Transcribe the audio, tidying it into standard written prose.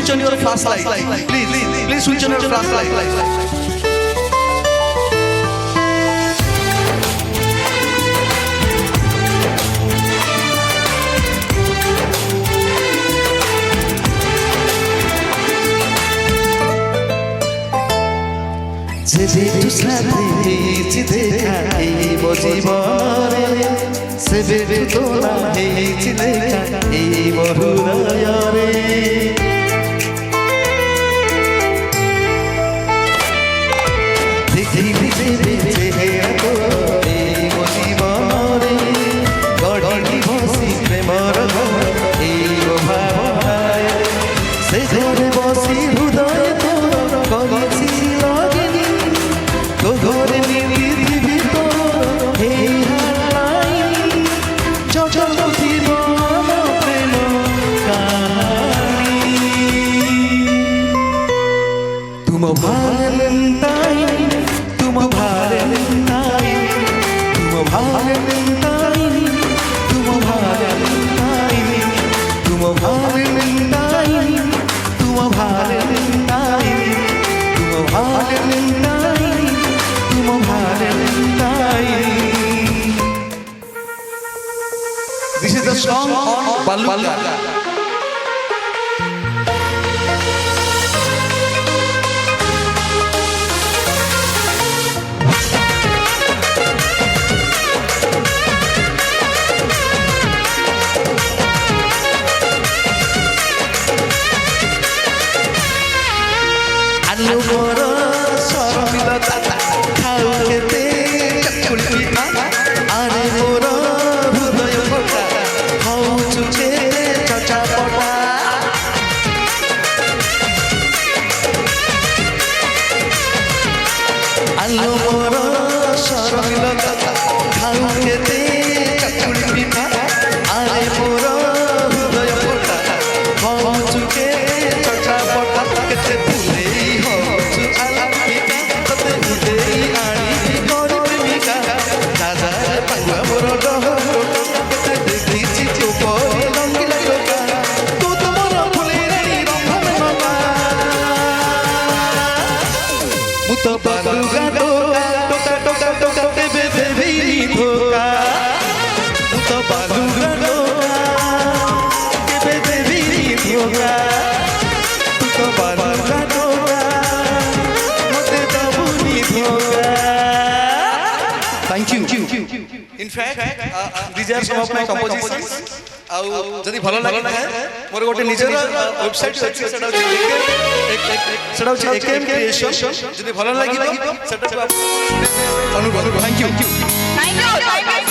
switch on your flashlight. Please switch on your flashlight. যেটু সাথে হেইছি দেখা এই জীবনে সেবে তোলা হেইছি দেখা এই মহুদয়রে দেখিলি চেহেরা তো এই জীবনে গড়ি বসি প্রেমর এই ভাবনায় সে ঘরে বসি হৃদয় তোর করেছি লগিনী ঘরে নিবি তোর এই হারাই চটল জীবন প্রেম কাহিনী তুম ভালেন্টাইন তুম ভালেন্টাইন তুম ভালেন্টাইন তুম ভালেন্টাইন তুম ভালেন্টাইন তুম ভালেন্টাইন তুম ভালেন্টাইন তুম ভালেন্টাইন This is the song on Baluga. আলু বড় সরমিল দাদা খাও খেতে চকুলি পিঠা আরে মোর হৃদয় ফোটা হও চুচে চচা পটা আলু বড় সরমিল দাদা খাও খেতে চকুলি পিঠা আরে মোর হৃদয় ফোটা হও চুচে চচা পটা কেতে Baluga toka toka toka tebe bebi toka Muto baluga toka tebe bebi toka Muto baluga toka mote tabuni toka Thank you. In fact, these are some of my compositions. ଆଉ ଯଦି ଭଲ ଲାଗିଥାଏ ମୋର ଗୋଟେ ନିଜର ୱେବସାଇଟ୍ ଅଛି ସେଟା ହଉଛି AKM Creation ଯଦି ଭଲ ଲାଗିବ ସେଟାକୁ ଆପଣ ଅନୁରୋଧ। Thank you.